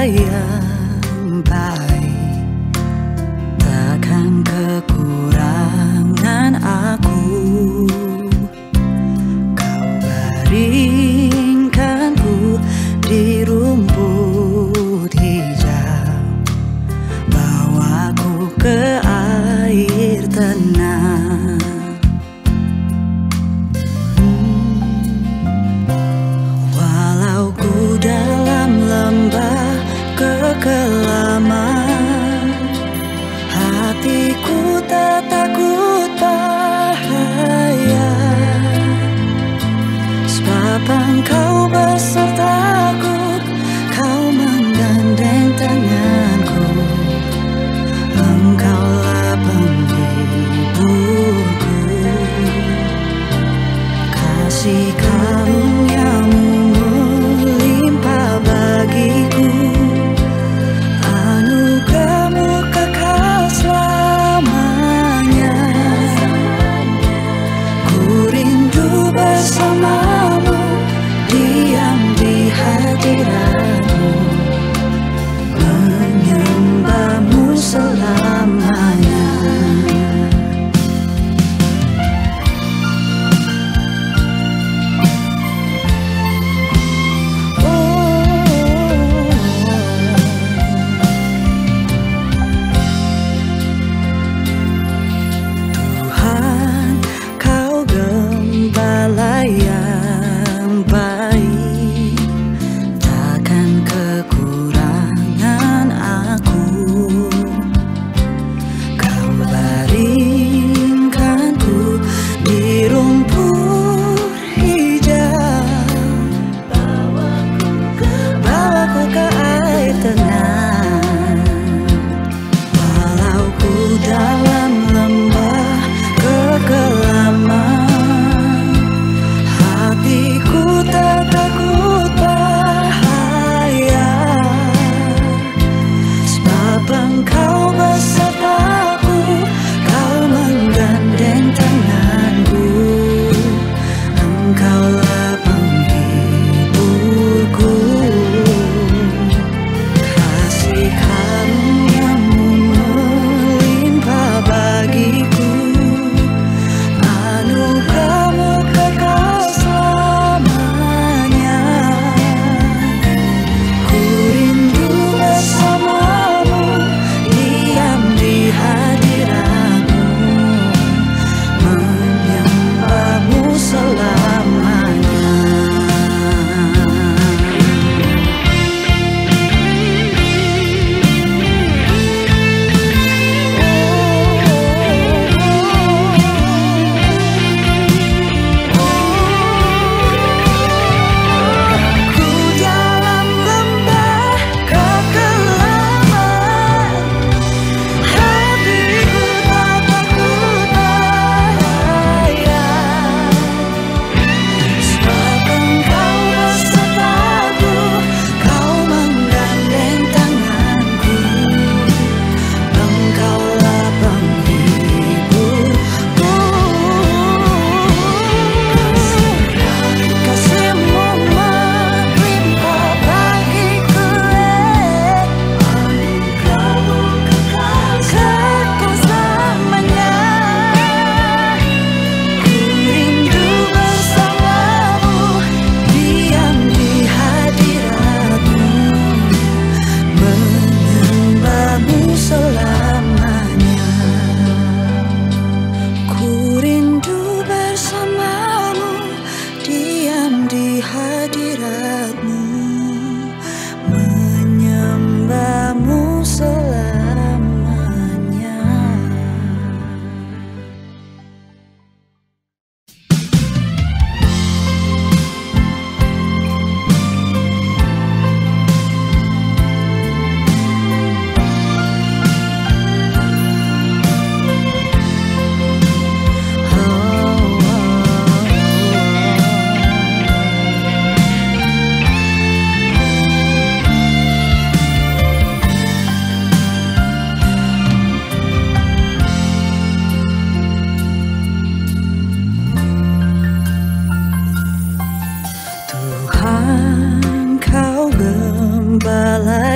yang baik, takkan kekurangan aku. Kau baringkanku di rumput hijau, bawaku ke air tenang. Walau ku dalam lembah kekelaman, hatiku tak takut bahaya, sebab Engkau besertaku, Kau menggandeng tanganku. Engkaulah penghiburku, kasih karunia-Mu melimpah bagiku. Anugerah-Mu kekal selamanya. Ku rindu bersama-Mu, diam di hadirat-Mu, menyembah-Mu selamanya. Tuhan, Kau gembala yang baik, takkan kekurangan aku. Kau baringkanku di rumput hijau, bawaku ke air tenang. Walau ku dalam lembah kekelaman, hatiku tak takut bahaya, sebab Engkau besertaku, Kau menggandeng tanganku. Engkaulah penghiburku, kasih karunia-Mu melimpah bagiku. Anugerah-Mu kekal selamanya. Ku rindu bersama-Mu, diam di hadirat-Mu, menyembah-Mu selamanya.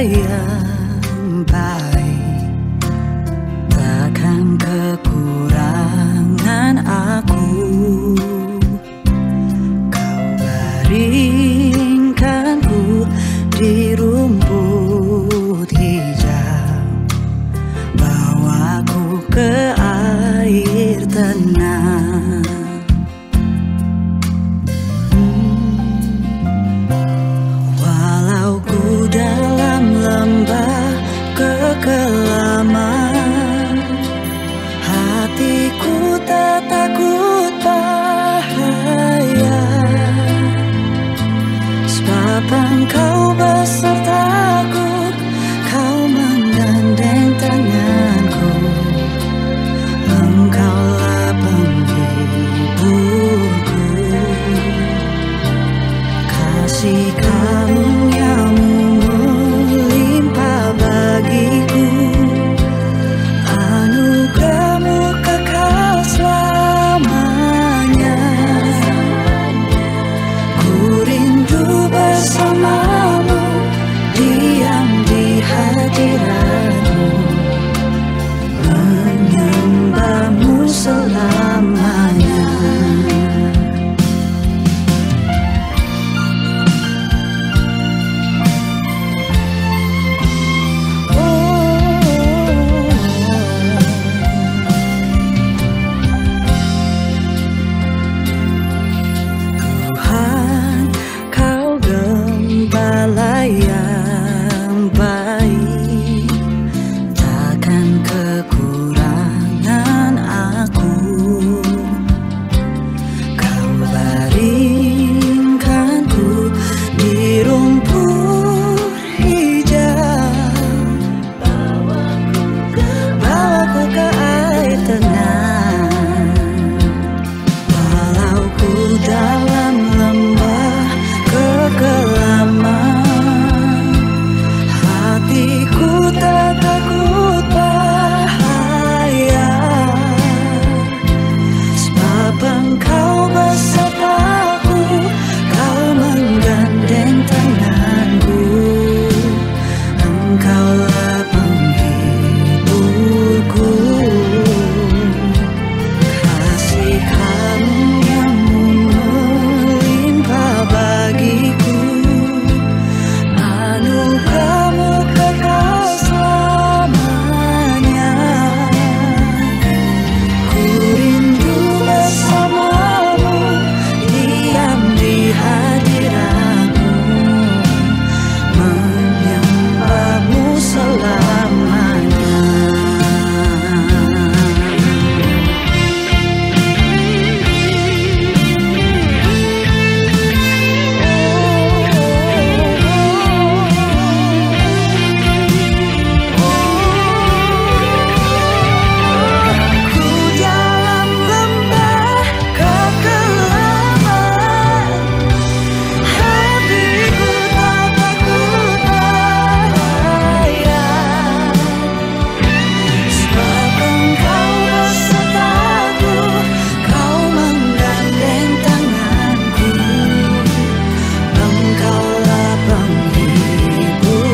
yang baik, takkan kekurangan aku. Kau baringkanku di rumput hijau, bawaku ke air tenang. Walau ku dalam lembah kekelaman, hatiku tak takut bahaya, sebab Engkau besertaku, Kau menggandeng tanganku. Engkaulah penghiburku, kasih karunia-Mu melimpah bagiku, anugerah-Mu kekal selamanya. Ku rindu bersama-Mu, diam di hadirat-Mu, menyembah-Mu selamanya. Tuhan, Kau gembala yang baik, takkan kekurangan aku. Kau baringkanku di rumput hijau, bawaku ke air tenang. Walau ku dalam lembah kekelaman, hatiku tak takut bahaya, sebab Engkau besertaku, Kau menggandeng tanganku. Engkaulah penghiburku, kasih karunia-Mu melimpah bagiku, anugerah-Mu kekal selamanya. Ku rindu bersama-Mu, diam di hadirat-Mu, menyembah-Mu selamanya. Ku dalam lembah kekelaman, hatiku tak takut bahaya, sebab Engkau besertaku, Kau menggandeng tanganku. Engkaulah penghiburku,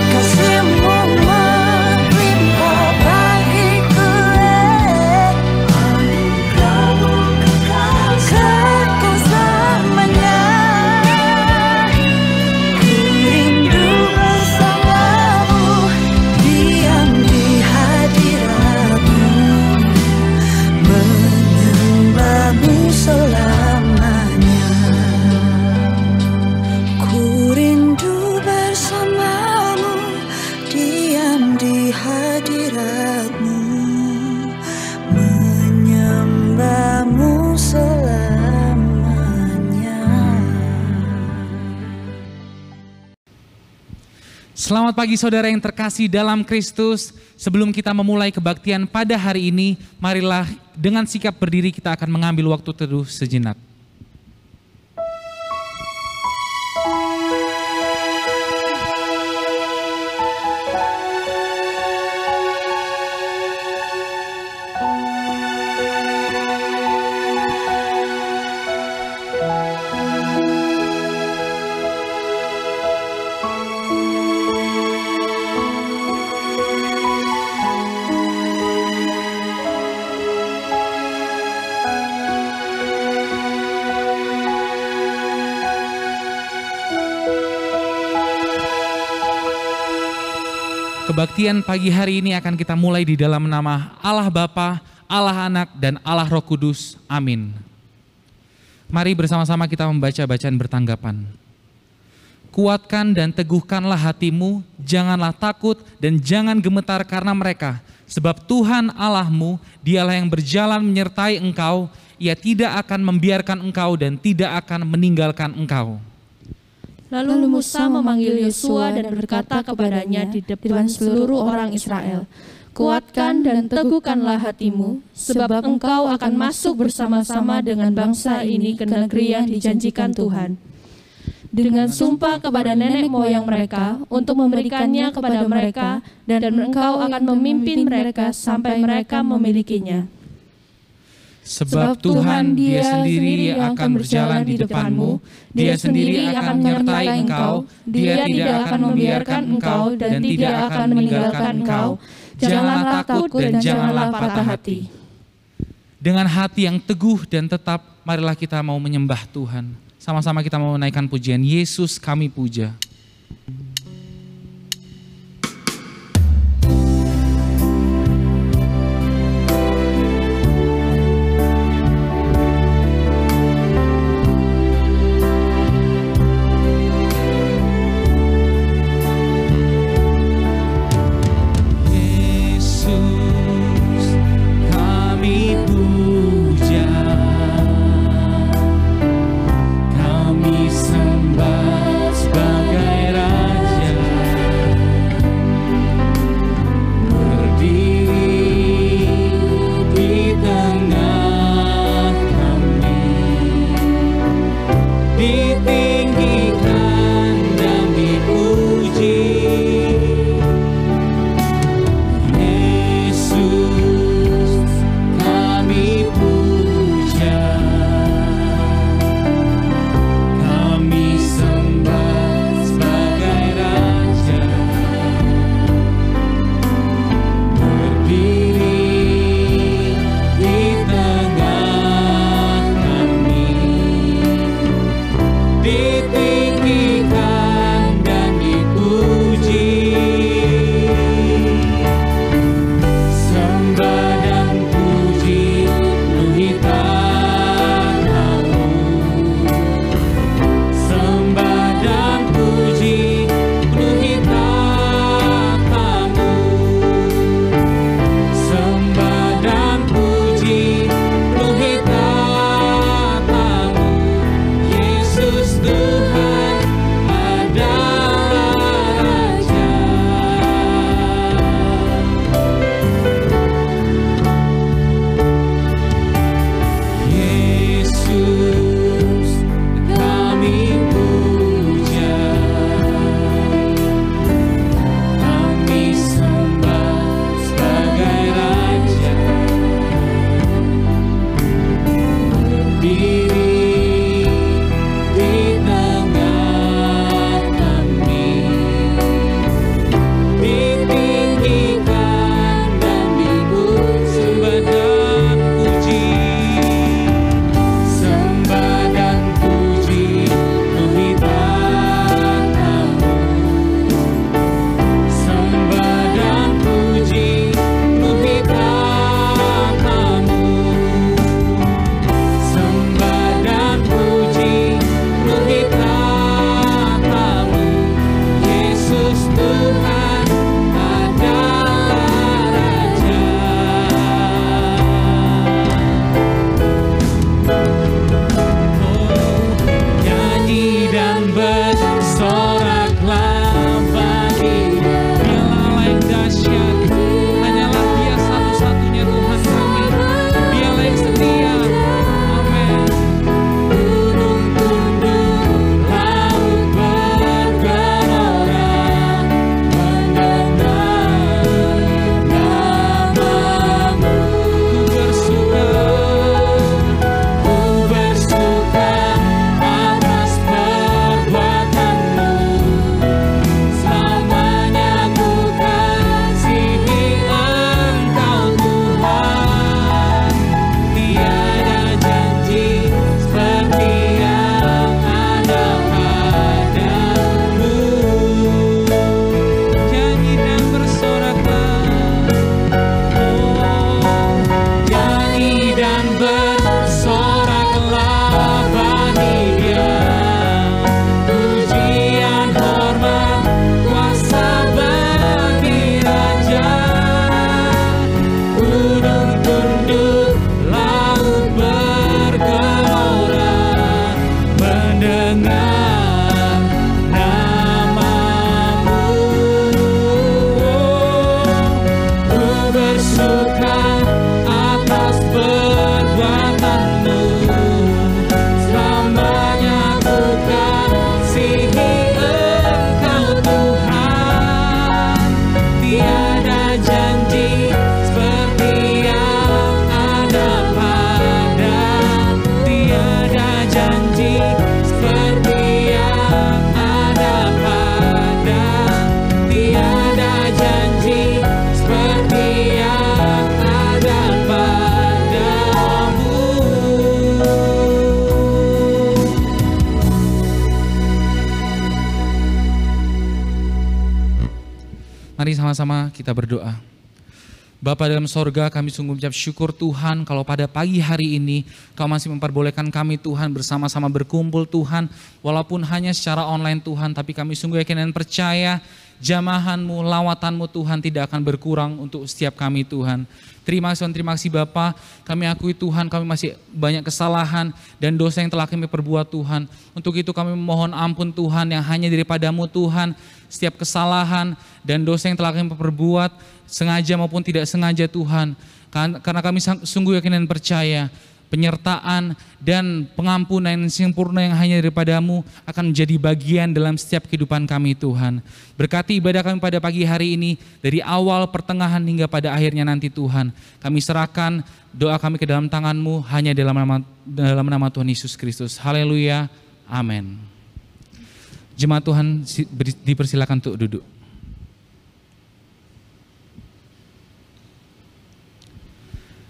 kasih-Mu melimpah bagiku, anugerah-Mu kekal selamanya. Ku rindu bersama-Mu, diam di hadirat-Mu, menyembah-Mu selamanya. Ku rindu bersama-Mu, diam di hadirat-Mu, menyembah-Mu selamanya. Selamat pagi saudara yang terkasih dalam Kristus. Sebelum kita memulai kebaktian pada hari ini, marilah dengan sikap berdiri kita akan mengambil waktu teduh sejenak. Kebaktian pagi hari ini akan kita mulai di dalam nama Allah Bapa, Allah Anak, dan Allah Roh Kudus. Amin. Mari bersama-sama kita membaca bacaan bertanggapan. Kuatkan dan teguhkanlah hatimu, janganlah takut dan jangan gemetar karena mereka. Sebab Tuhan Allahmu, dialah yang berjalan menyertai engkau, Ia tidak akan membiarkan engkau dan tidak akan meninggalkan engkau. Lalu Musa memanggil Yosua dan berkata kepadanya di depan seluruh orang Israel, kuatkan dan teguhkanlah hatimu, sebab engkau akan masuk bersama-sama dengan bangsa ini ke negeri yang dijanjikan Tuhan. Dengan sumpah kepada nenek moyang mereka untuk memberikannya kepada mereka, dan engkau akan memimpin mereka sampai mereka memilikinya. Sebab Tuhan Dia sendiri yang akan berjalan di depanmu, Dia sendiri akan menyertai engkau, Dia tidak akan membiarkan engkau dan tidak akan meninggalkan engkau. Janganlah takut dan janganlah patah hati. Dengan hati yang teguh dan tetap, marilah kita mau menyembah Tuhan. Sama-sama kita mau menaikkan pujian, Yesus kami puja. Kami sembah sebagai Raja. kita berdoa. Bapa dalam sorga, kami sungguh mengucap syukur Tuhan kalau pada pagi hari ini Kau masih memperbolehkan kami Tuhan bersama-sama berkumpul Tuhan. Walaupun hanya secara online Tuhan, tapi kami sungguh yakin dan percaya jamahan-Mu, lawatan-Mu Tuhan tidak akan berkurang untuk setiap kami Tuhan. Terima kasih Bapa, kami akui Tuhan kami masih banyak kesalahan dan dosa yang telah kami perbuat Tuhan. Untuk itu kami memohon ampun Tuhan yang hanya daripada-Mu Tuhan. Setiap kesalahan dan dosa yang telah kami perbuat, sengaja maupun tidak sengaja Tuhan. Karena kami sungguh yakin dan percaya penyertaan dan pengampunan yang sempurna yang hanya daripada-Mu akan menjadi bagian dalam setiap kehidupan kami Tuhan. Berkati ibadah kami pada pagi hari ini dari awal, pertengahan hingga pada akhirnya nanti Tuhan. Kami serahkan doa kami ke dalam tangan-Mu hanya dalam nama Tuhan Yesus Kristus. Haleluya. Amin. Jemaat Tuhan dipersilakan untuk duduk.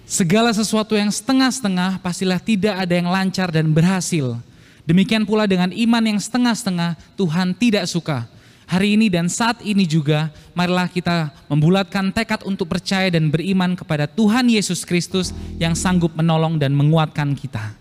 Segala sesuatu yang setengah-setengah pastilah tidak ada yang lancar dan berhasil. Demikian pula dengan iman yang setengah-setengah Tuhan tidak suka. Hari ini dan saat ini juga marilah kita membulatkan tekad untuk percaya dan beriman kepada Tuhan Yesus Kristus yang sanggup menolong dan menguatkan kita.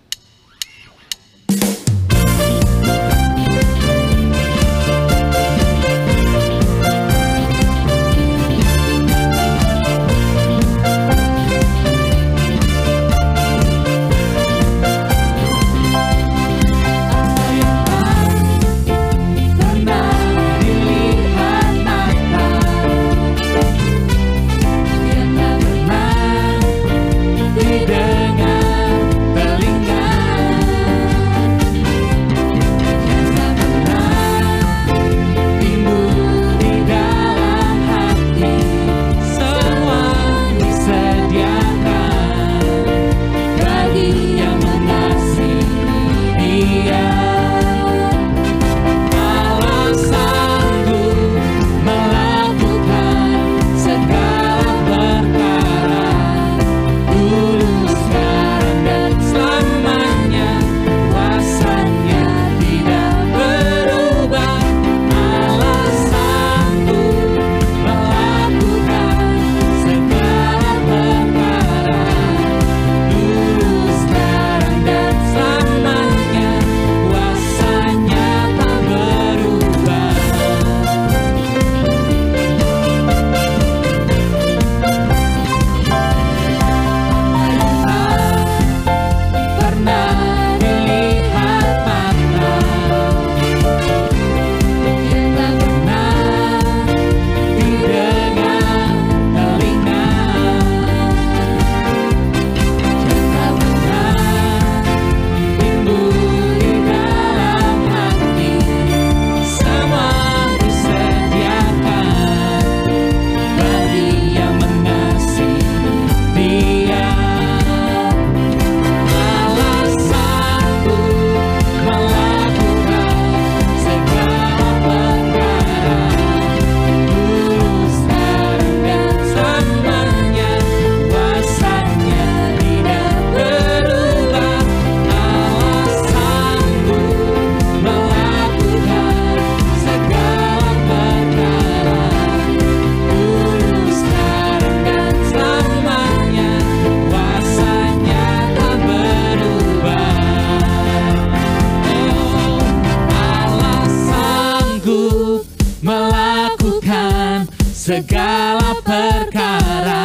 segala perkara,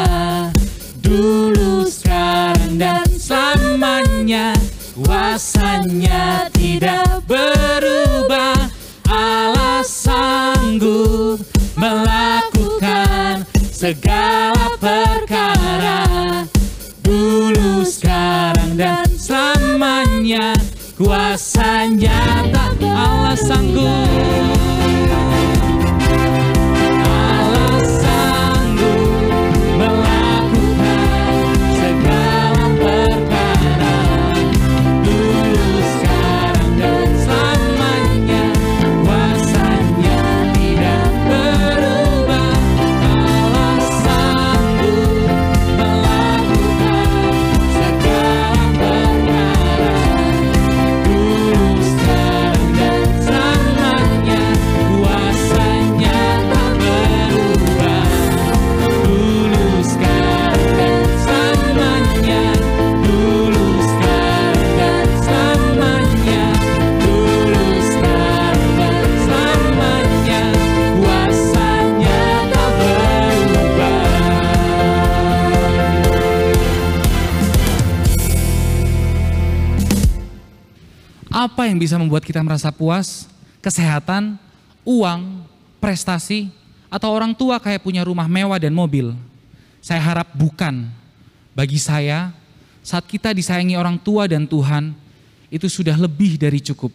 dulu, sekarang, dan selamanya. Kuasanya tidak berubah. Allah sanggup melakukan segala perkara, dulu, sekarang, dan selamanya. Kuasanya tak Allah sanggup. Apa yang bisa membuat kita merasa puas? Kesehatan, uang, prestasi, atau orang tua kayak punya rumah mewah dan mobil? Saya harap bukan. Bagi saya, saat kita disayangi orang tua dan Tuhan, itu sudah lebih dari cukup.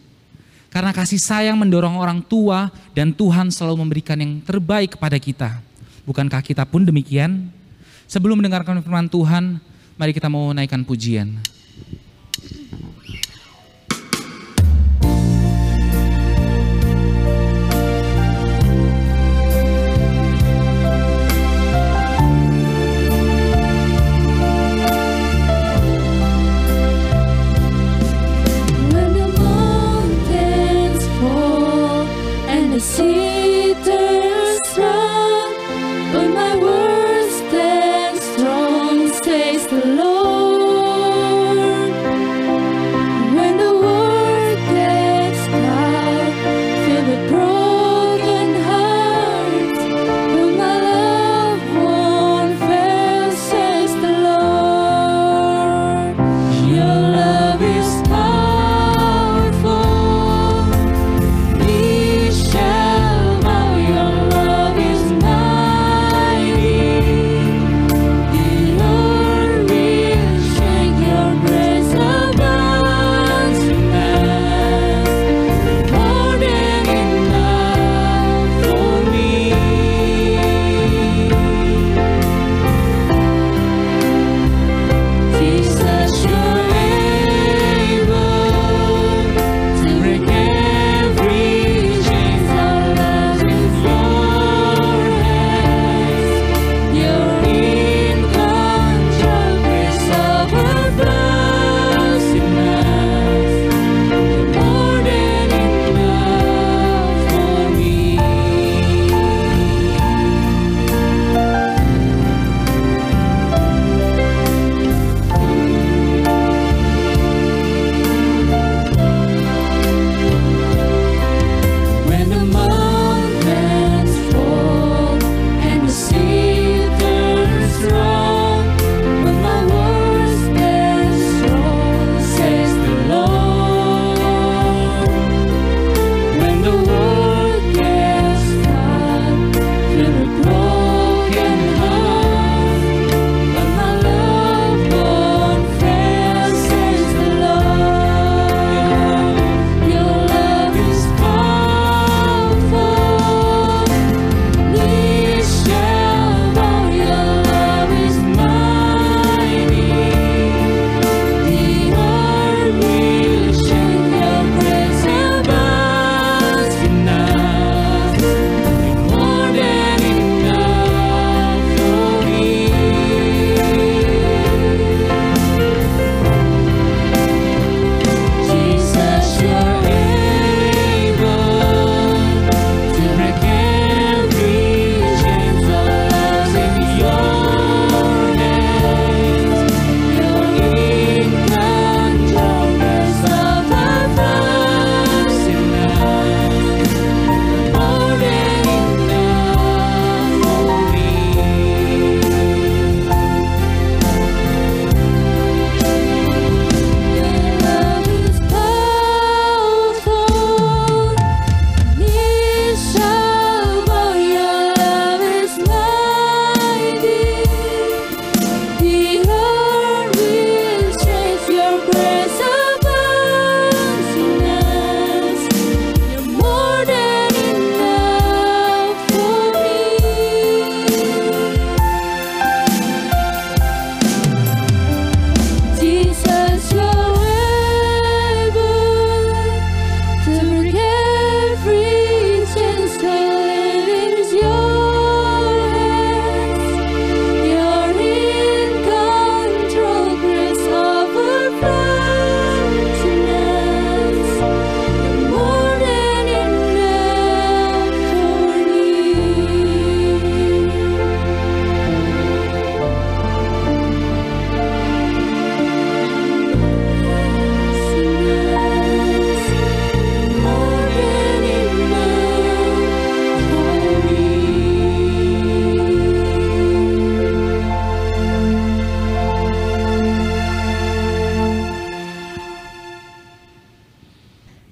Karena kasih sayang mendorong orang tua dan Tuhan selalu memberikan yang terbaik kepada kita. Bukankah kita pun demikian? Sebelum mendengarkan firman Tuhan, mari kita mau naikkan pujian. Sea turns round, but my words stand strong, says the Lord.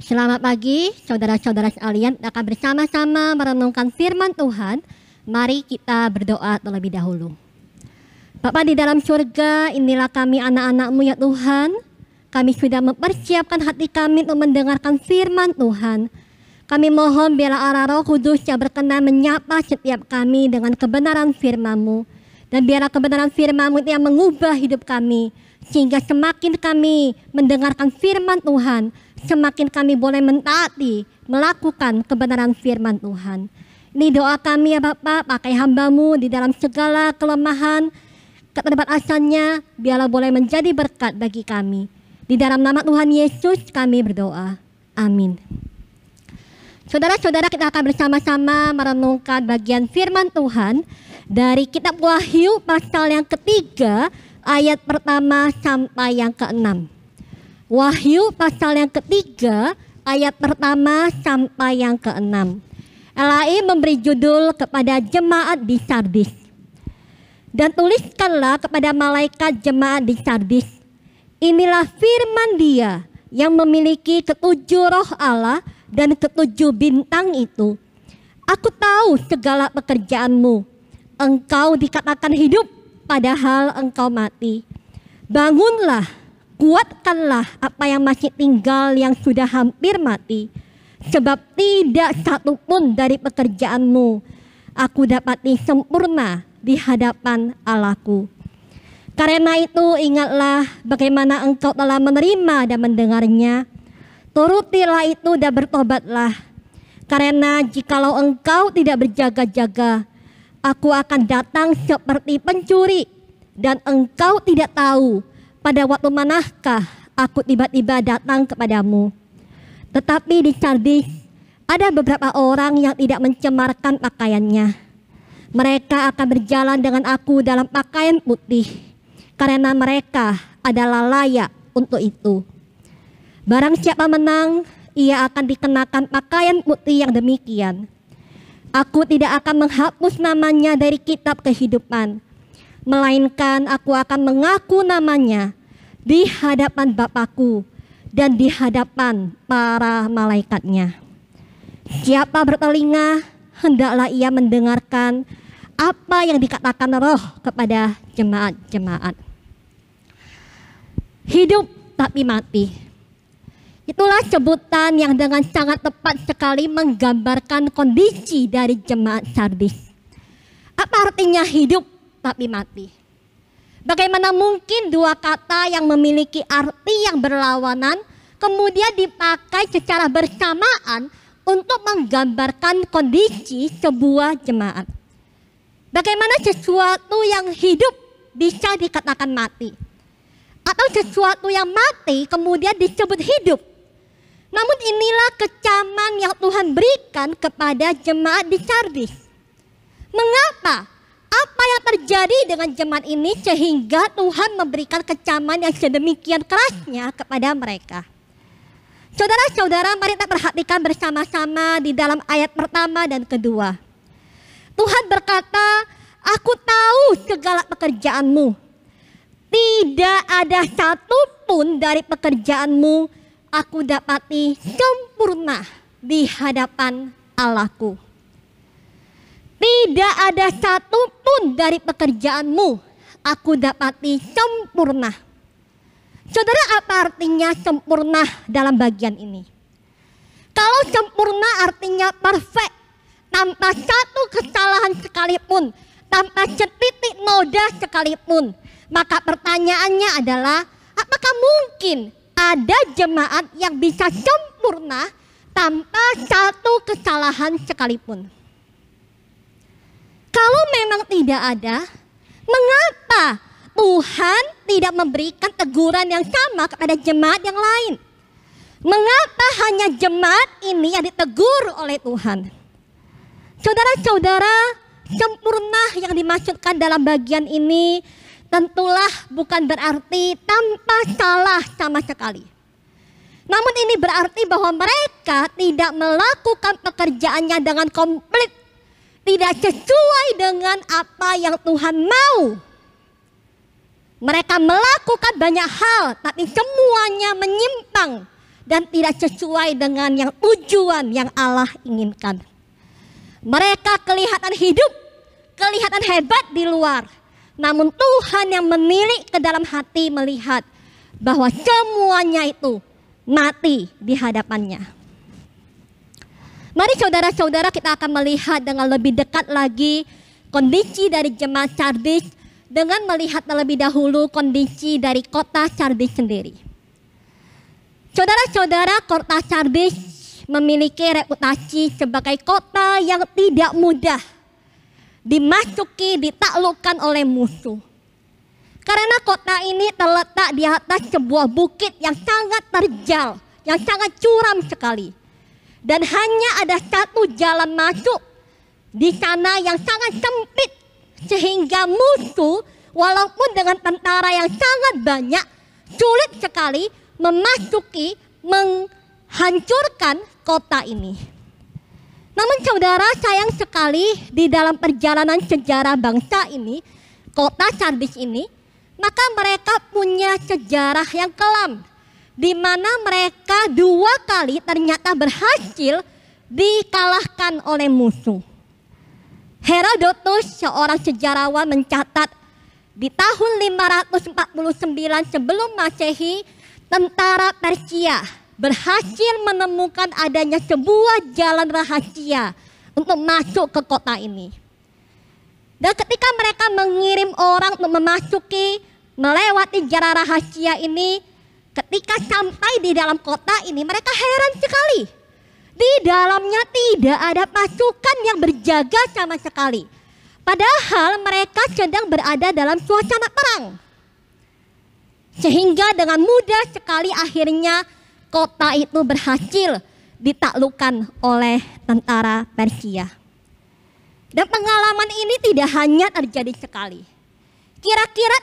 Selamat pagi, saudara-saudara sekalian. Akan bersama-sama merenungkan firman Tuhan. Mari kita berdoa terlebih dahulu. Bapa di dalam surga, inilah kami anak-anak-Mu ya Tuhan. Kami sudah mempersiapkan hati kami untuk mendengarkan firman Tuhan. Kami mohon biarlah arah Roh Kudus yang berkenan menyapa setiap kami dengan kebenaran firman-Mu. Dan biarlah kebenaran firman-Mu itu yang mengubah hidup kami. Sehingga semakin kami mendengarkan firman Tuhan, semakin kami boleh mentaati, melakukan kebenaran firman Tuhan. Ini doa kami ya Bapak, pakai hamba-Mu di dalam segala kelemahan, keterbatasannya, biarlah boleh menjadi berkat bagi kami. Di dalam nama Tuhan Yesus kami berdoa. Amin. Saudara-saudara, kita akan bersama-sama merenungkan bagian firman Tuhan dari kitab Wahyu pasal yang ketiga, ayat pertama sampai yang keenam. Wahyu pasal yang ketiga, ayat pertama sampai yang keenam. Elai memberi judul kepada jemaat di Sardis. Dan tuliskanlah kepada malaikat jemaat di Sardis, inilah firman Dia yang memiliki ketujuh roh Allah dan ketujuh bintang itu. Aku tahu segala pekerjaanmu. Engkau dikatakan hidup, padahal engkau mati. Bangunlah, kuatkanlah apa yang masih tinggal yang sudah hampir mati. Sebab tidak satu pun dari pekerjaanmu aku dapati sempurna di hadapan Allahku. Karena itu ingatlah bagaimana engkau telah menerima dan mendengarnya. Turutilah itu dan bertobatlah. Karena jikalau engkau tidak berjaga-jaga, aku akan datang seperti pencuri. Dan engkau tidak tahu pada waktu manakah aku tiba-tiba datang kepadamu. Tetapi di Sardis ada beberapa orang yang tidak mencemarkan pakaiannya. Mereka akan berjalan dengan aku dalam pakaian putih, karena mereka adalah layak untuk itu. Barang siapa menang, ia akan dikenakan pakaian putih yang demikian. Aku tidak akan menghapus namanya dari kitab kehidupan, melainkan aku akan mengaku namanya di hadapan Bapakku dan di hadapan para malaikatnya. Siapa bertelinga, hendaklah ia mendengarkan apa yang dikatakan Roh kepada jemaat-jemaat. Hidup tapi mati. Itulah sebutan yang dengan sangat tepat sekali menggambarkan kondisi dari jemaat Sardis. Apa artinya hidup tapi mati? Bagaimana mungkin dua kata yang memiliki arti yang berlawanan kemudian dipakai secara bersamaan untuk menggambarkan kondisi sebuah jemaat? Bagaimana sesuatu yang hidup bisa dikatakan mati? Atau sesuatu yang mati kemudian disebut hidup? Namun inilah kecaman yang Tuhan berikan kepada jemaat di Sardis. Mengapa? Apa yang terjadi dengan jemaat ini sehingga Tuhan memberikan kecaman yang sedemikian kerasnya kepada mereka? Saudara-saudara, mari kita perhatikan bersama-sama di dalam ayat pertama dan kedua. Tuhan berkata, aku tahu segala pekerjaanmu. Tidak ada satupun dari pekerjaanmu aku dapati sempurna di hadapan Allahku. Tidak ada satupun dari pekerjaanmu aku dapati sempurna. Saudara, apa artinya sempurna dalam bagian ini? Kalau sempurna artinya perfect, tanpa satu kesalahan sekalipun, tanpa setitik noda sekalipun. Maka pertanyaannya adalah, apakah mungkin ada jemaat yang bisa sempurna tanpa satu kesalahan sekalipun? Kalau memang tidak ada, mengapa Tuhan tidak memberikan teguran yang sama kepada jemaat yang lain? Mengapa hanya jemaat ini yang ditegur oleh Tuhan? Saudara-saudara, sempurna yang dimaksudkan dalam bagian ini tentulah bukan berarti tanpa salah sama sekali. Namun ini berarti bahwa mereka tidak melakukan pekerjaannya dengan komplit, tidak sesuai dengan apa yang Tuhan mau. Mereka melakukan banyak hal, tapi semuanya menyimpang dan tidak sesuai dengan yang tujuan yang Allah inginkan. Mereka kelihatan hidup, kelihatan hebat di luar. Namun Tuhan yang menilik ke dalam hati melihat bahwa semuanya itu mati di hadapannya. Mari saudara-saudara kita akan melihat dengan lebih dekat lagi kondisi dari jemaat Sardis dengan melihat terlebih dahulu kondisi dari kota Sardis sendiri. Saudara-saudara, kota Sardis memiliki reputasi sebagai kota yang tidak mudah dimasuki, ditaklukkan oleh musuh. Karena kota ini terletak di atas sebuah bukit yang sangat terjal, yang sangat curam sekali. Dan hanya ada satu jalan masuk di sana yang sangat sempit, sehingga musuh walaupun dengan tentara yang sangat banyak, sulit sekali memasuki, menghancurkan kota ini. Namun saudara, sayang sekali di dalam perjalanan sejarah bangsa ini, kota Sardis ini, maka mereka punya sejarah yang kelam, di mana mereka 2 kali ternyata berhasil dikalahkan oleh musuh. Herodotus, seorang sejarawan, mencatat di tahun 549 sebelum Masehi, tentara Persia berhasil menemukan adanya sebuah jalan rahasia untuk masuk ke kota ini. Dan ketika mereka mengirim orang untuk memasuki, melewati jalan rahasia ini, ketika sampai di dalam kota ini, mereka heran sekali. Di dalamnya tidak ada pasukan yang berjaga sama sekali. Padahal mereka sedang berada dalam suasana perang. Sehingga dengan mudah sekali akhirnya kota itu berhasil ditaklukkan oleh tentara Persia. Dan pengalaman ini tidak hanya terjadi sekali. Kira-kira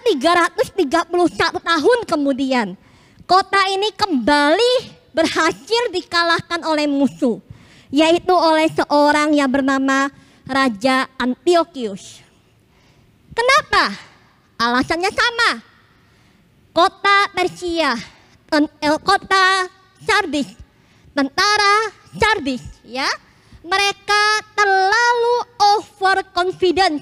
331 tahun kemudian, kota ini kembali berhasil dikalahkan oleh musuh, yaitu oleh seorang yang bernama Raja Antiochus. Kenapa? Alasannya sama. Kota Persia, kota Sardis, tentara Sardis, ya, mereka terlalu overconfident,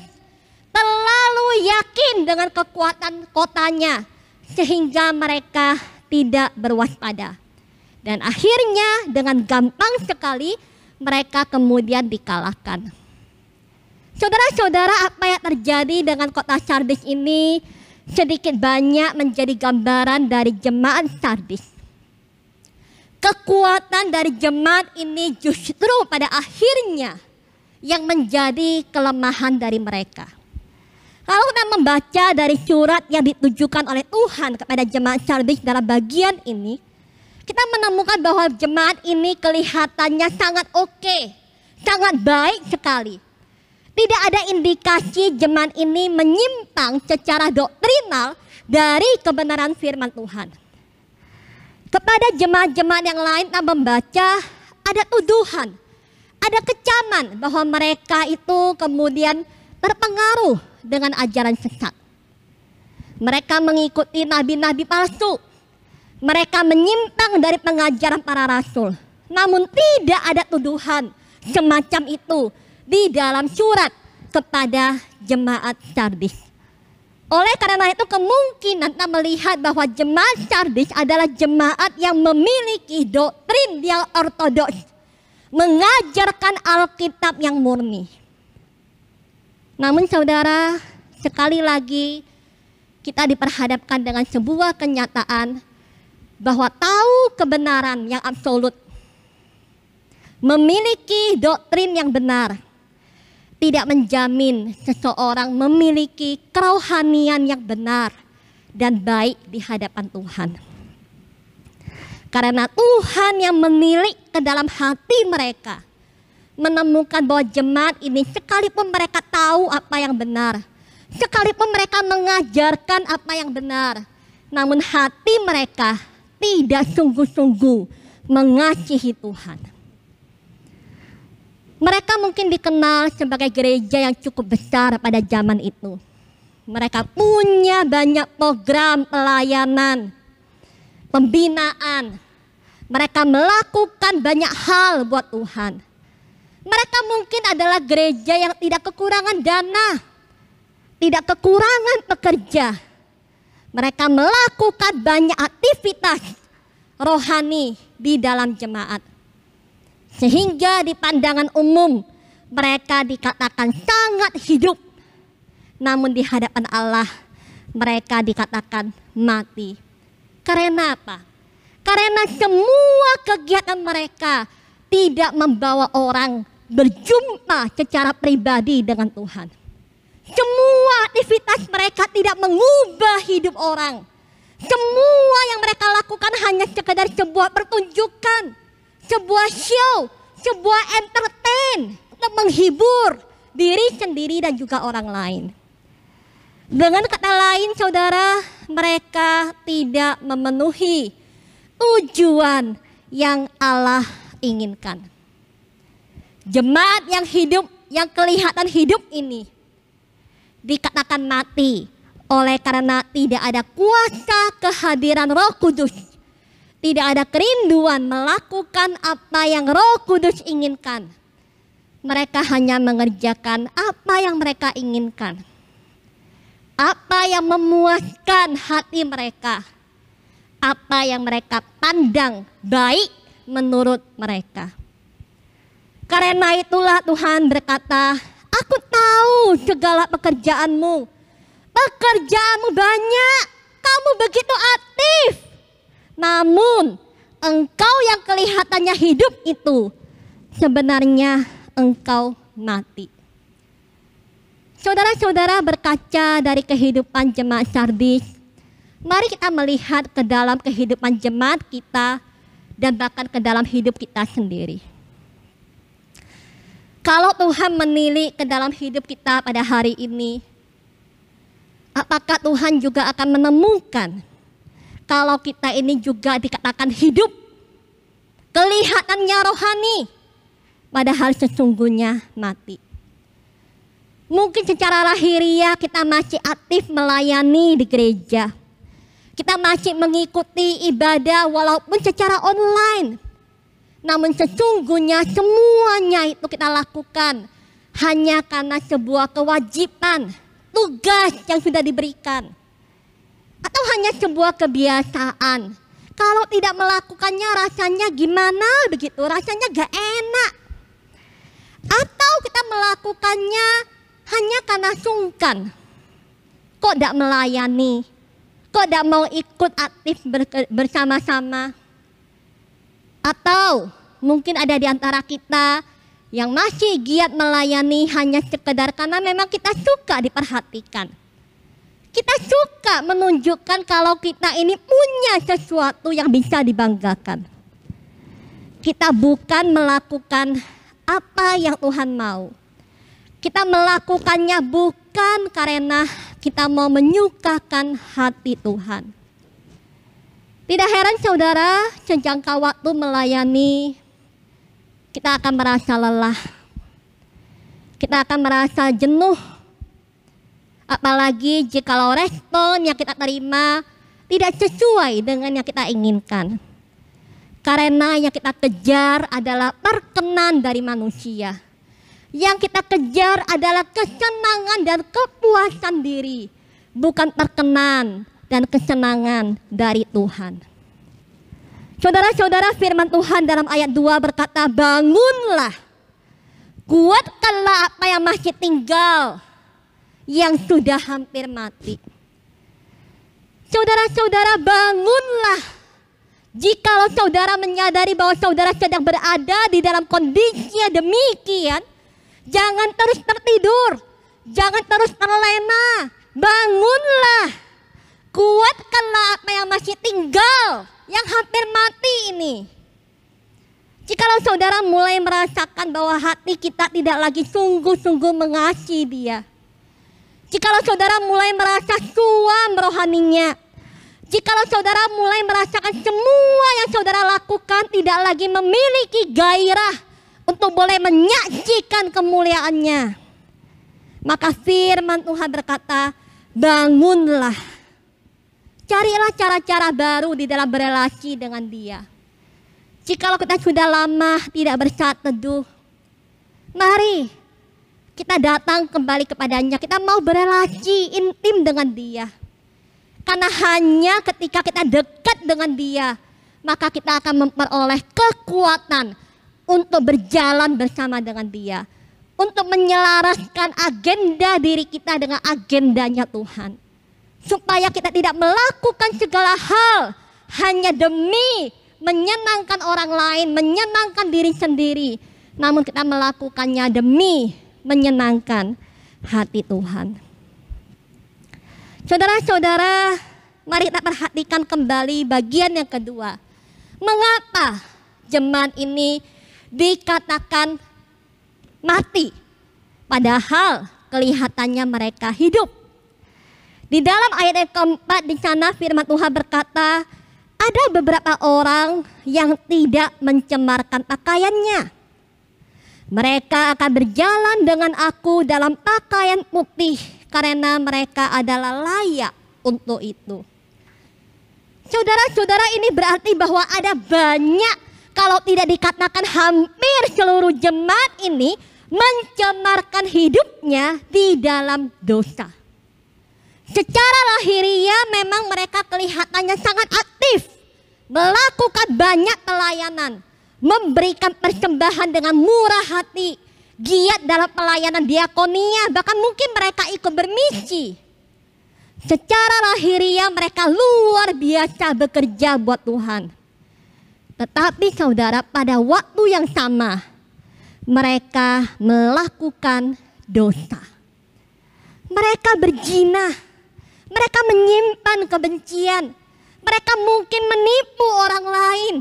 terlalu yakin dengan kekuatan kotanya, sehingga mereka tidak berwaspada. Dan akhirnya dengan gampang sekali mereka kemudian dikalahkan. Saudara-saudara, apa yang terjadi dengan kota Sardis ini sedikit banyak menjadi gambaran dari jemaat Sardis. Kekuatan dari jemaat ini justru pada akhirnya yang menjadi kelemahan dari mereka. Kalau kita membaca dari surat yang ditujukan oleh Tuhan kepada jemaat Sardis dalam bagian ini, kita menemukan bahwa jemaat ini kelihatannya sangat oke, sangat baik sekali. Tidak ada indikasi jemaat ini menyimpang secara doktrinal dari kebenaran firman Tuhan. Kepada jemaat-jemaat yang lain kita membaca ada tuduhan, ada kecaman bahwa mereka itu kemudian terpengaruh dengan ajaran sesat. Mereka mengikuti nabi-nabi palsu. Mereka menyimpang dari pengajaran para rasul. Namun tidak ada tuduhan semacam itu di dalam surat kepada jemaat Sardis. Oleh karena itu kemungkinan kita melihat bahwa jemaat Sardis adalah jemaat yang memiliki doktrin yang ortodoks, mengajarkan Alkitab yang murni. Namun saudara, sekali lagi kita diperhadapkan dengan sebuah kenyataan bahwa tahu kebenaran yang absolut, memiliki doktrin yang benar, tidak menjamin seseorang memiliki kerohanian yang benar dan baik di hadapan Tuhan. Karena Tuhan yang menilik ke dalam hati mereka, menemukan bahwa jemaat ini sekalipun mereka tahu apa yang benar, sekalipun mereka mengajarkan apa yang benar, namun hati mereka tidak sungguh-sungguh mengasihi Tuhan. Mereka mungkin dikenal sebagai gereja yang cukup besar pada zaman itu. Mereka punya banyak program pelayanan, pembinaan. Mereka melakukan banyak hal buat Tuhan. Mereka mungkin adalah gereja yang tidak kekurangan dana, tidak kekurangan pekerja. Mereka melakukan banyak aktivitas rohani di dalam jemaat. Sehingga di pandangan umum mereka dikatakan sangat hidup. Namun di hadapan Allah mereka dikatakan mati. Karena apa? Karena semua kegiatan mereka tidak membawa orang berjumpa secara pribadi dengan Tuhan. Semua aktivitas mereka tidak mengubah hidup orang. Semua yang mereka lakukan hanya sekedar sebuah pertunjukan, sebuah show, sebuah entertain untuk menghibur diri sendiri dan juga orang lain. Dengan kata lain, saudara, mereka tidak memenuhi tujuan yang Allah inginkan. Jemaat yang hidup, yang kelihatan hidup ini dikatakan mati oleh karena tidak ada kuasa kehadiran Roh Kudus. Tidak ada kerinduan melakukan apa yang Roh Kudus inginkan. Mereka hanya mengerjakan apa yang mereka inginkan. Apa yang memuaskan hati mereka. Apa yang mereka pandang baik menurut mereka. Karena itulah Tuhan berkata, aku tahu segala pekerjaanmu. Pekerjaanmu banyak, kamu begitu aktif. Namun engkau yang kelihatannya hidup itu sebenarnya engkau mati. Saudara-saudara, berkaca dari kehidupan jemaat Sardis, mari kita melihat ke dalam kehidupan jemaat kita dan bahkan ke dalam hidup kita sendiri. Kalau Tuhan menilik ke dalam hidup kita pada hari ini, apakah Tuhan juga akan menemukan kalau kita ini juga dikatakan hidup, kelihatannya rohani, padahal sesungguhnya mati. Mungkin secara lahiriah kita masih aktif melayani di gereja. Kita masih mengikuti ibadah walaupun secara online. Namun sesungguhnya semuanya itu kita lakukan hanya karena sebuah kewajiban, tugas yang sudah diberikan. Atau hanya sebuah kebiasaan. Kalau tidak melakukannya rasanya gimana begitu, rasanya gak enak. Atau kita melakukannya hanya karena sungkan. Kok tidak melayani? Kok tidak mau ikut aktif bersama-sama? Atau mungkin ada di antara kita yang masih giat melayani hanya sekedar karena memang kita suka diperhatikan. Kita suka menunjukkan kalau kita ini punya sesuatu yang bisa dibanggakan. Kita bukan melakukan apa yang Tuhan mau. Kita melakukannya bukan karena kita mau menyukakan hati Tuhan. Tidak heran saudara, sejangka waktu melayani, kita akan merasa lelah. Kita akan merasa jenuh. Apalagi jikalau respon yang kita terima tidak sesuai dengan yang kita inginkan. Karena yang kita kejar adalah perkenan dari manusia. Yang kita kejar adalah kesenangan dan kepuasan diri, bukan perkenan dan kesenangan dari Tuhan. Saudara-saudara, firman Tuhan dalam ayat 2 berkata, bangunlah, kuatkanlah apa yang masih tinggal, yang sudah hampir mati. Saudara-saudara, bangunlah. Jikalau saudara menyadari bahwa saudara sedang berada di dalam kondisi yang demikian, jangan terus tertidur, jangan terus terlena. Bangunlah, kuatkanlah apa yang masih tinggal, yang hampir mati ini. Jikalau saudara mulai merasakan bahwa hati kita tidak lagi sungguh-sungguh mengasihi Dia, jikalau saudara mulai merasa suam rohaninya, jikalau saudara mulai merasakan semua yang saudara lakukan tidak lagi memiliki gairah untuk boleh menyaksikan kemuliaannya, maka firman Tuhan berkata, bangunlah. Carilah cara-cara baru di dalam berelasi dengan Dia. Jikalau kita sudah lama tidak bersaat teduh, mari kita datang kembali kepadanya. Kita mau berelasi intim dengan dia. Karena hanya ketika kita dekat dengan dia, maka kita akan memperoleh kekuatan untuk berjalan bersama dengan dia. Untuk menyelaraskan agenda diri kita dengan agendanya Tuhan. Supaya kita tidak melakukan segala hal hanya demi menyenangkan orang lain, menyenangkan diri sendiri. Namun kita melakukannya demi menyenangkan hati Tuhan. Saudara-saudara, mari kita perhatikan kembali bagian yang kedua. Mengapa jemaat ini dikatakan mati, padahal kelihatannya mereka hidup? Di dalam ayat yang keempat di sana firman Tuhan berkata, ada beberapa orang yang tidak mencemarkan pakaiannya. Mereka akan berjalan dengan aku dalam pakaian putih karena mereka adalah layak untuk itu. Saudara-saudara, ini berarti bahwa ada banyak, kalau tidak dikatakan hampir seluruh jemaat ini mencemarkan hidupnya di dalam dosa. Secara lahiriah memang mereka kelihatannya sangat aktif, melakukan banyak pelayanan, memberikan persembahan dengan murah hati, giat dalam pelayanan diakonia, bahkan mungkin mereka ikut bermisi. Secara lahiriah mereka luar biasa bekerja buat Tuhan. Tetapi saudara, pada waktu yang sama mereka melakukan dosa. Mereka berzina. Mereka menyimpan kebencian. Mereka mungkin menipu orang lain.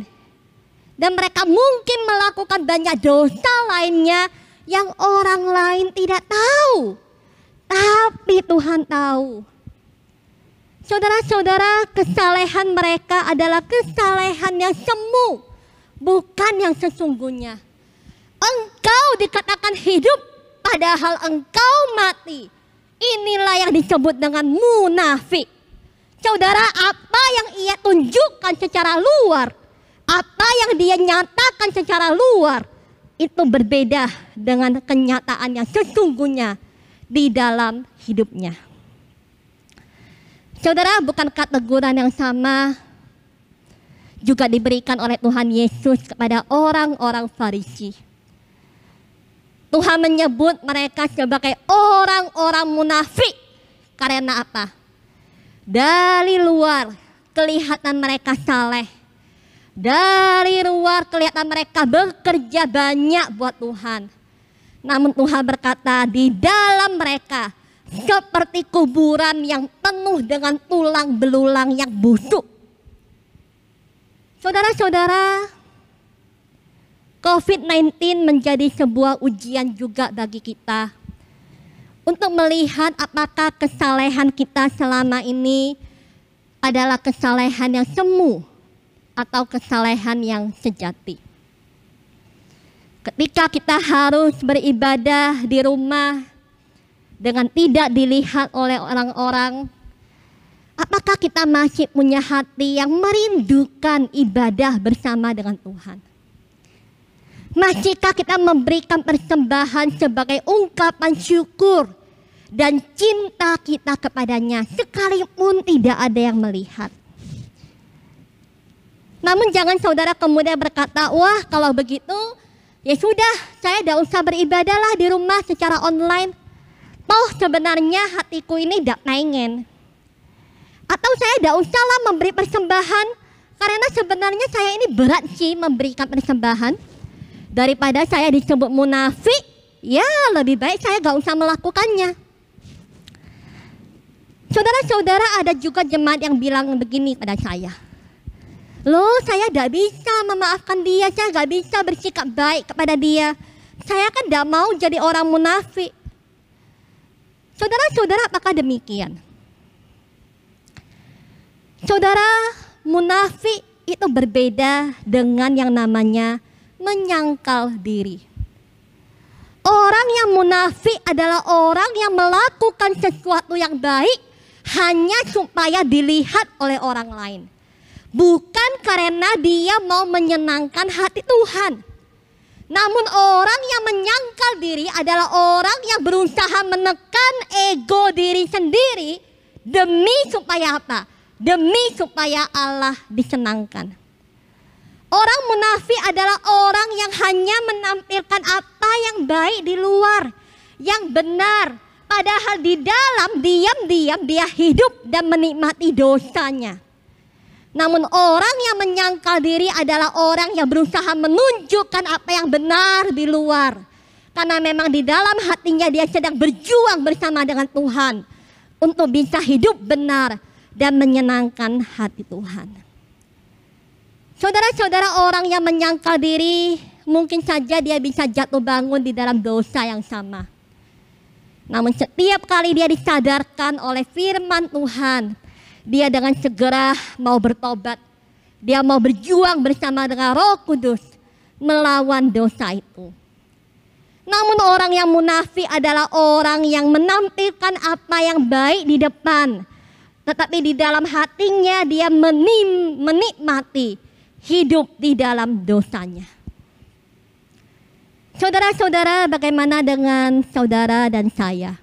Dan mereka mungkin melakukan banyak dosa lainnya yang orang lain tidak tahu. Tapi Tuhan tahu. Saudara-saudara, kesalehan mereka adalah kesalehan yang semu, bukan yang sesungguhnya. Engkau dikatakan hidup, padahal engkau mati. Inilah yang disebut dengan munafik. Saudara, apa yang ia tunjukkan secara luar, apa yang dia nyatakan secara luar, itu berbeda dengan kenyataan yang sesungguhnya di dalam hidupnya. Saudara, bukankah teguran yang sama juga diberikan oleh Tuhan Yesus kepada orang-orang Farisi? Tuhan menyebut mereka sebagai orang-orang munafik. Karena apa? Dari luar kelihatan mereka saleh. Dari luar kelihatan mereka bekerja banyak buat Tuhan. Namun Tuhan berkata, di dalam mereka seperti kuburan yang penuh dengan tulang belulang yang busuk. Saudara-saudara, COVID-19 menjadi sebuah ujian juga bagi kita untuk melihat apakah kesalehan kita selama ini adalah kesalehan yang semu atau kesalehan yang sejati. Ketika kita harus beribadah di rumah dengan tidak dilihat oleh orang-orang, apakah kita masih punya hati yang merindukan ibadah bersama dengan Tuhan? Masihkah kita memberikan persembahan sebagai ungkapan syukur dan cinta kita kepadanya sekalipun tidak ada yang melihat? Namun jangan saudara kemudian berkata, wah kalau begitu ya sudah, saya tidak usah beribadahlah di rumah secara online. Toh sebenarnya hatiku ini tidak pengen. Atau saya tidak usahlah memberi persembahan karena sebenarnya saya ini berat sih memberikan persembahan. Daripada saya disebut munafik, ya lebih baik saya gak usah melakukannya. Saudara-saudara, ada juga jemaat yang bilang begini pada saya. Loh, saya gak bisa memaafkan dia, saya gak bisa bersikap baik kepada dia. Saya kan gak mau jadi orang munafik. Saudara-saudara, apakah demikian? Saudara, munafik itu berbeda dengan yang namanya menyangkal diri. Orang yang munafik adalah orang yang melakukan sesuatu yang baik hanya supaya dilihat oleh orang lain, bukan karena dia mau menyenangkan hati Tuhan. Namun orang yang menyangkal diri adalah orang yang berusaha menekan ego diri sendiri demi supaya apa? Demi supaya Allah disenangkan. Orang munafik adalah orang yang hanya menampilkan apa yang baik di luar, yang benar. Padahal di dalam diam-diam dia hidup dan menikmati dosanya. Namun orang yang menyangkal diri adalah orang yang berusaha menunjukkan apa yang benar di luar. Karena memang di dalam hatinya dia sedang berjuang bersama dengan Tuhan untuk bisa hidup benar dan menyenangkan hati Tuhan. Saudara-saudara, orang yang menyangkal diri mungkin saja dia bisa jatuh bangun di dalam dosa yang sama. Namun setiap kali dia disadarkan oleh firman Tuhan, dia dengan segera mau bertobat. Dia mau berjuang bersama dengan Roh Kudus melawan dosa itu. Namun orang yang munafik adalah orang yang menampilkan apa yang baik di depan. Tetapi di dalam hatinya dia menikmati hidup di dalam dosanya. Saudara-saudara, bagaimana dengan saudara dan saya?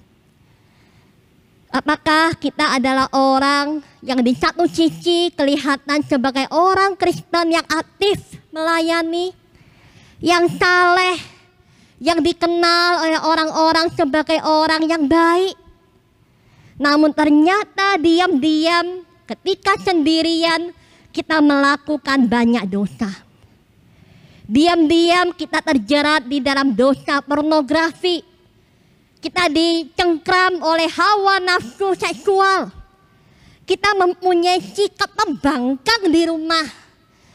Apakah kita adalah orang yang di satu sisi kelihatan sebagai orang Kristen yang aktif melayani, yang saleh, yang dikenal oleh orang-orang sebagai orang yang baik? Namun ternyata diam-diam ketika sendirian kita melakukan banyak dosa. Diam-diam kita terjerat di dalam dosa pornografi. Kita dicengkram oleh hawa nafsu seksual. Kita mempunyai sikap pembangkang di rumah.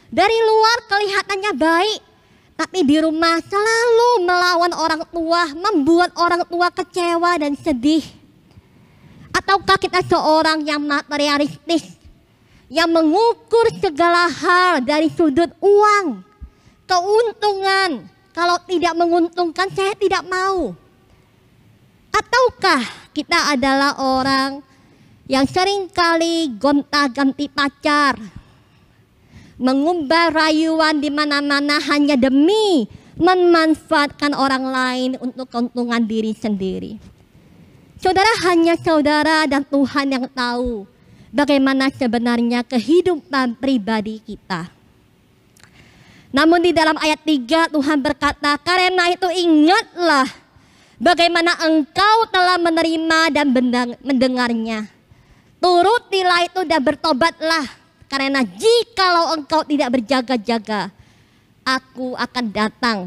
Dari luar kelihatannya baik, tapi di rumah selalu melawan orang tua, membuat orang tua kecewa dan sedih. Ataukah kita seorang yang materialistis, yang mengukur segala hal dari sudut uang, keuntungan? Kalau tidak menguntungkan saya tidak mau. Ataukah kita adalah orang yang seringkali gonta-ganti pacar, mengumbar rayuan di mana-mana hanya demi memanfaatkan orang lain untuk keuntungan diri sendiri? Saudara, hanya saudara dan Tuhan yang tahu bagaimana sebenarnya kehidupan pribadi kita. Namun di dalam ayat 3 Tuhan berkata, karena itu ingatlah bagaimana engkau telah menerima dan mendengarnya. Turutilah itu dan bertobatlah. Karena jikalau engkau tidak berjaga-jaga, aku akan datang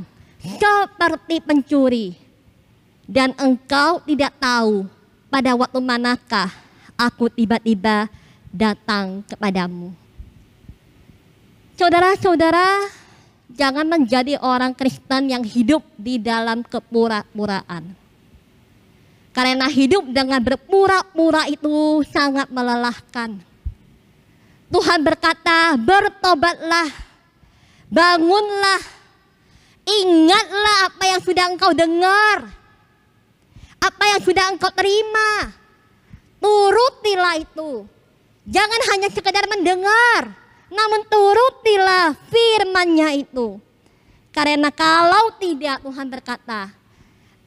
seperti pencuri. Dan engkau tidak tahu pada waktu manakah aku tiba-tiba datang kepadamu. Saudara-saudara, jangan menjadi orang Kristen yang hidup di dalam kepura-puraan. Karena hidup dengan berpura-pura itu sangat melelahkan. Tuhan berkata, bertobatlah, bangunlah, ingatlah apa yang sudah engkau dengar, apa yang sudah engkau terima. Turutilah itu. Jangan hanya sekedar mendengar, namun turutilah firman-Nya itu. Karena kalau tidak, Tuhan berkata,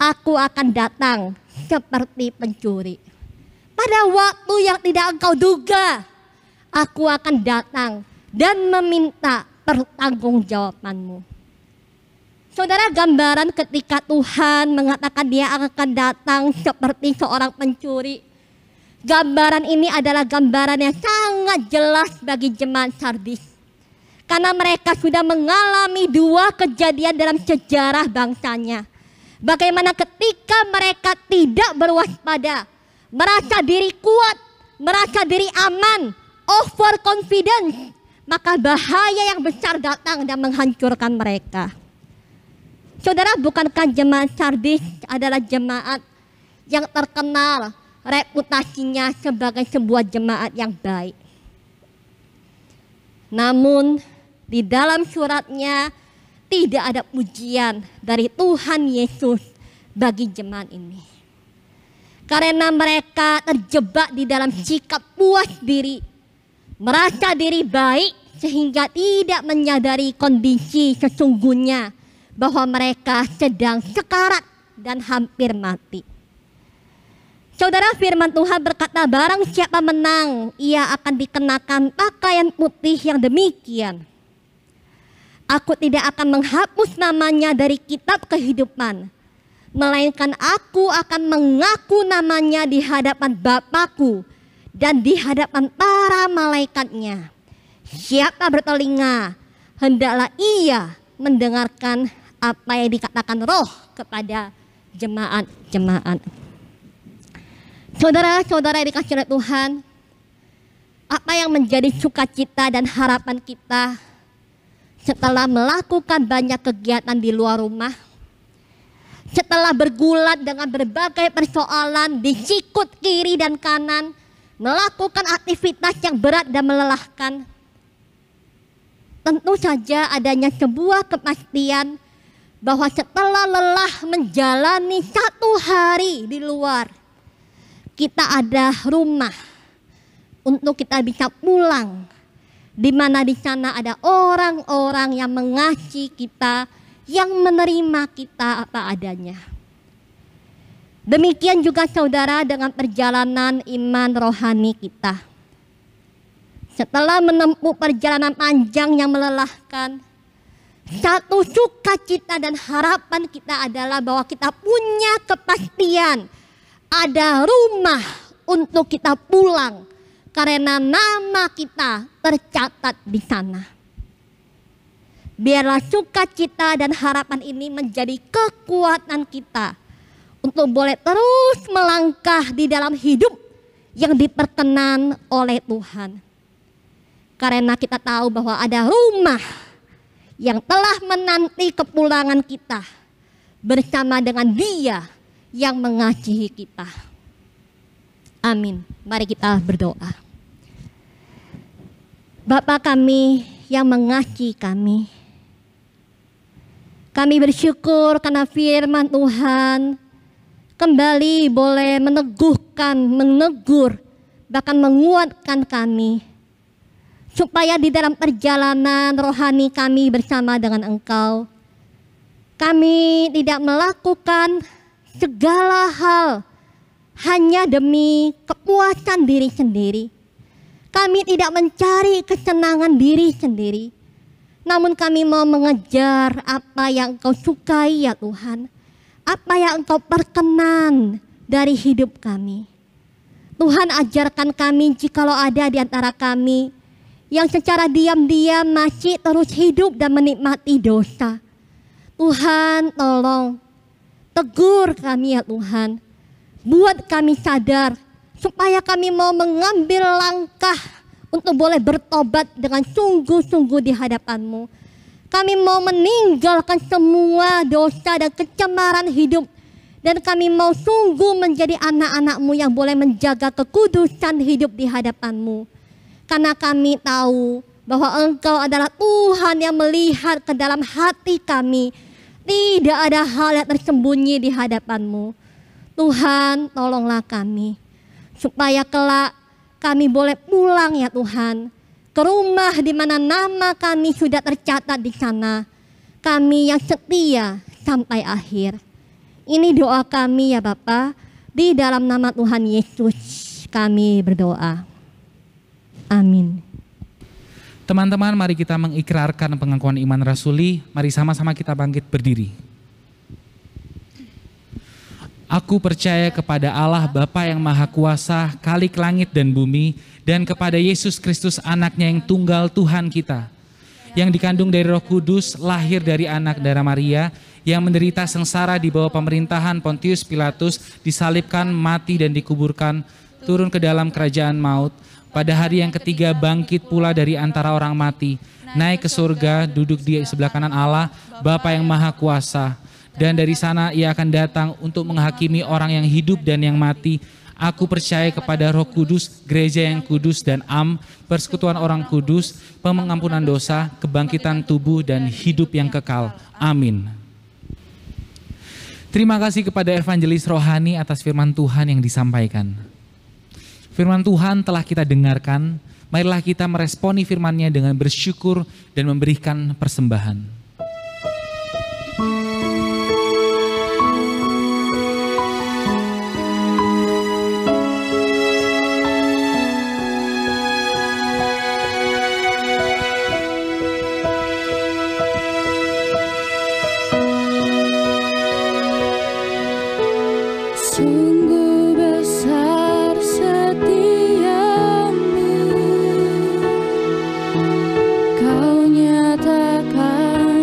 aku akan datang seperti pencuri. Pada waktu yang tidak engkau duga, aku akan datang dan meminta pertanggungjawabanmu. Saudara, gambaran ketika Tuhan mengatakan dia akan datang seperti seorang pencuri. Gambaran ini adalah gambaran yang sangat jelas bagi jemaat Sardis. Karena mereka sudah mengalami dua kejadian dalam sejarah bangsanya. Bagaimana ketika mereka tidak berwaspada, merasa diri kuat, merasa diri aman, overconfidence, maka bahaya yang besar datang dan menghancurkan mereka. Saudara, bukankah jemaat Sardis adalah jemaat yang terkenal reputasinya sebagai sebuah jemaat yang baik? Namun di dalam suratnya tidak ada pujian dari Tuhan Yesus bagi jemaat ini. Karena mereka terjebak di dalam sikap puas diri, merasa diri baik sehingga tidak menyadari kondisi sesungguhnya bahwa mereka sedang sekarat dan hampir mati. Saudara, firman Tuhan berkata, barang siapa menang, ia akan dikenakan pakaian putih yang demikian. Aku tidak akan menghapus namanya dari kitab kehidupan, melainkan aku akan mengaku namanya di hadapan Bapa-Ku dan di hadapan para malaikatnya. Siapa bertelinga, hendaklah ia mendengarkan apa yang dikatakan Roh kepada jemaat-jemaat. Saudara-saudara yang dikasihi oleh Tuhan, apa yang menjadi sukacita dan harapan kita setelah melakukan banyak kegiatan di luar rumah, setelah bergulat dengan berbagai persoalan di sikut kiri dan kanan, melakukan aktivitas yang berat dan melelahkan, tentu saja adanya sebuah kepastian bahwa setelah lelah menjalani satu hari di luar, kita ada rumah untuk kita bisa pulang, di mana di sana ada orang-orang yang mengasihi kita, yang menerima kita apa adanya. Demikian juga saudara dengan perjalanan iman rohani kita. Setelah menempuh perjalanan panjang yang melelahkan, satu sukacita dan harapan kita adalah bahwa kita punya kepastian ada rumah untuk kita pulang karena nama kita tercatat di sana. Biarlah sukacita dan harapan ini menjadi kekuatan kita untuk boleh terus melangkah di dalam hidup yang diperkenan oleh Tuhan. Karena kita tahu bahwa ada rumah yang telah menanti kepulangan kita bersama dengan Dia yang mengasihi kita. Amin. Mari kita berdoa. Bapa kami yang mengasihi kami, kami bersyukur karena firman Tuhan kembali boleh meneguhkan, menegur, bahkan menguatkan kami, supaya di dalam perjalanan rohani kami bersama dengan Engkau, kami tidak melakukan segala hal hanya demi kepuasan diri sendiri. Kami tidak mencari kesenangan diri sendiri, namun kami mau mengejar apa yang Engkau sukai ya Tuhan, apa yang Engkau perkenan dari hidup kami. Tuhan, ajarkan kami jikalau ada di antara kami yang secara diam-diam masih terus hidup dan menikmati dosa. Tuhan, tolong tegur kami ya Tuhan, buat kami sadar supaya kami mau mengambil langkah untuk boleh bertobat dengan sungguh-sungguh di hadapan-Mu. Kami mau meninggalkan semua dosa dan kecemaran hidup, dan kami mau sungguh menjadi anak-anak-Mu yang boleh menjaga kekudusan hidup di hadapan-Mu. Karena kami tahu bahwa Engkau adalah Tuhan yang melihat ke dalam hati kami. Tidak ada hal yang tersembunyi di hadapan-Mu. Tuhan, tolonglah kami supaya kelak kami boleh pulang ya Tuhan ke rumah di mana nama kami sudah tercatat di sana. Kami yang setia sampai akhir. Ini doa kami ya Bapa, di dalam nama Tuhan Yesus kami berdoa. Amin. Teman-teman, mari kita mengikrarkan pengakuan iman rasuli. Mari sama-sama kita bangkit berdiri. Aku percaya kepada Allah Bapa yang Maha Kuasa, Khalik langit dan bumi, dan kepada Yesus Kristus anaknya yang tunggal Tuhan kita, yang dikandung dari Roh Kudus, lahir dari anak darah Maria, yang menderita sengsara di bawah pemerintahan Pontius Pilatus, disalibkan, mati dan dikuburkan, turun ke dalam kerajaan maut, pada hari yang ketiga bangkit pula dari antara orang mati, naik ke surga, duduk di sebelah kanan Allah, Bapa yang Maha Kuasa. Dan dari sana ia akan datang untuk menghakimi orang yang hidup dan yang mati. Aku percaya kepada Roh Kudus, gereja yang kudus dan persekutuan orang kudus, pengampunan dosa, kebangkitan tubuh dan hidup yang kekal. Amin. Terima kasih kepada evangelis rohani atas firman Tuhan yang disampaikan. Firman Tuhan telah kita dengarkan, marilah kita meresponi firman-Nya dengan bersyukur dan memberikan persembahan. Sungguh besar setiamu, Kau nyatakan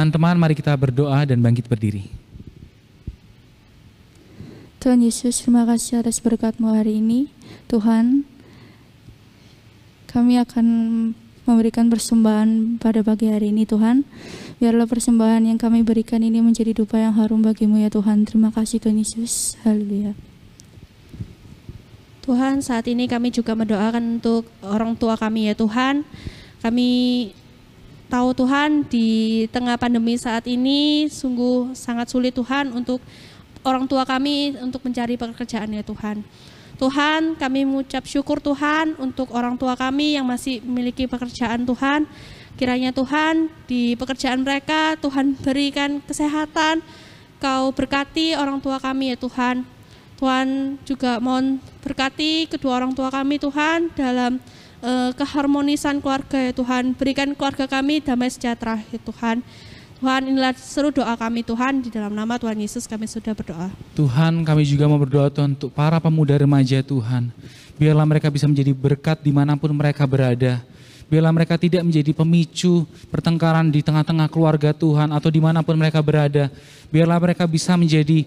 Teman-teman, mari kita berdoa dan bangkit berdiri. Tuhan Yesus, terima kasih atas berkat-Mu hari ini. Tuhan, kami akan memberikan persembahan pada pagi hari ini Tuhan. Biarlah persembahan yang kami berikan ini menjadi dupa yang harum bagi-Mu ya Tuhan. Terima kasih Tuhan Yesus. Haleluya. Tuhan, saat ini kami juga mendoakan untuk orang tua kami ya Tuhan. Kami tahu Tuhan di tengah pandemi saat ini sungguh sangat sulit Tuhan untuk orang tua kami untuk mencari pekerjaan ya Tuhan. Tuhan, kami mengucap syukur Tuhan untuk orang tua kami yang masih memiliki pekerjaan Tuhan. Kiranya Tuhan di pekerjaan mereka Tuhan berikan kesehatan, Kau berkati orang tua kami ya Tuhan. Tuhan juga mohon berkati kedua orang tua kami Tuhan dalam keharmonisan keluarga ya Tuhan. Berikan keluarga kami damai sejahtera ya Tuhan. Tuhan, inilah seru doa kami Tuhan, di dalam nama Tuhan Yesus kami sudah berdoa. Tuhan, kami juga mau berdoa Tuhan untuk para pemuda remaja Tuhan. Biarlah mereka bisa menjadi berkat dimanapun mereka berada. Biarlah mereka tidak menjadi pemicu pertengkaran di tengah-tengah keluarga Tuhan atau dimanapun mereka berada. Biarlah mereka bisa menjadi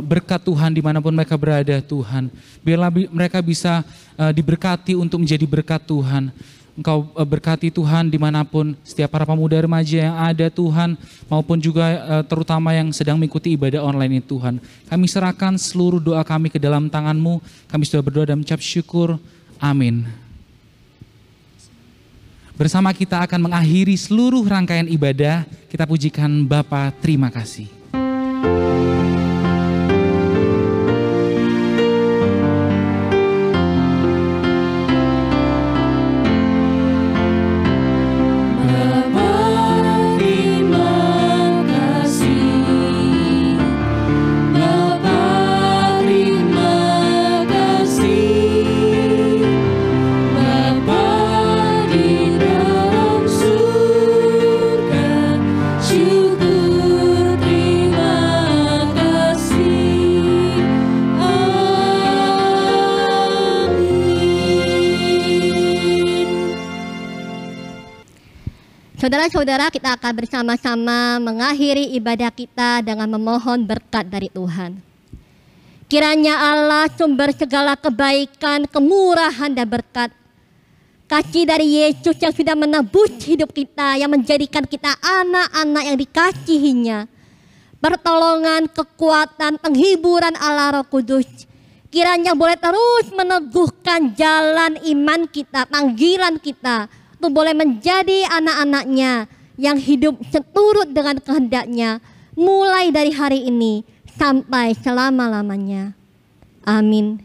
berkat Tuhan dimanapun mereka berada Tuhan. Biarlah mereka bisa diberkati untuk menjadi berkat Tuhan. Engkau berkati Tuhan dimanapun setiap para pemuda remaja yang ada Tuhan, maupun juga terutama yang sedang mengikuti ibadah online ini Tuhan. Kami serahkan seluruh doa kami ke dalam tangan-Mu. Kami sudah berdoa dan mengucap syukur. Amin. Bersama kita akan mengakhiri seluruh rangkaian ibadah. Kita pujikan Bapa, terima kasih. Saudara-saudara, kita akan bersama-sama mengakhiri ibadah kita dengan memohon berkat dari Tuhan. Kiranya Allah sumber segala kebaikan, kemurahan dan berkat, kasih dari Yesus yang sudah menebus hidup kita, yang menjadikan kita anak-anak yang dikasihinya, pertolongan, kekuatan, penghiburan Allah Roh Kudus, kiranya boleh terus meneguhkan jalan iman kita, panggilan kita, untuk boleh menjadi anak-anaknya yang hidup seturut dengan kehendaknya, mulai dari hari ini sampai selama-lamanya. Amin.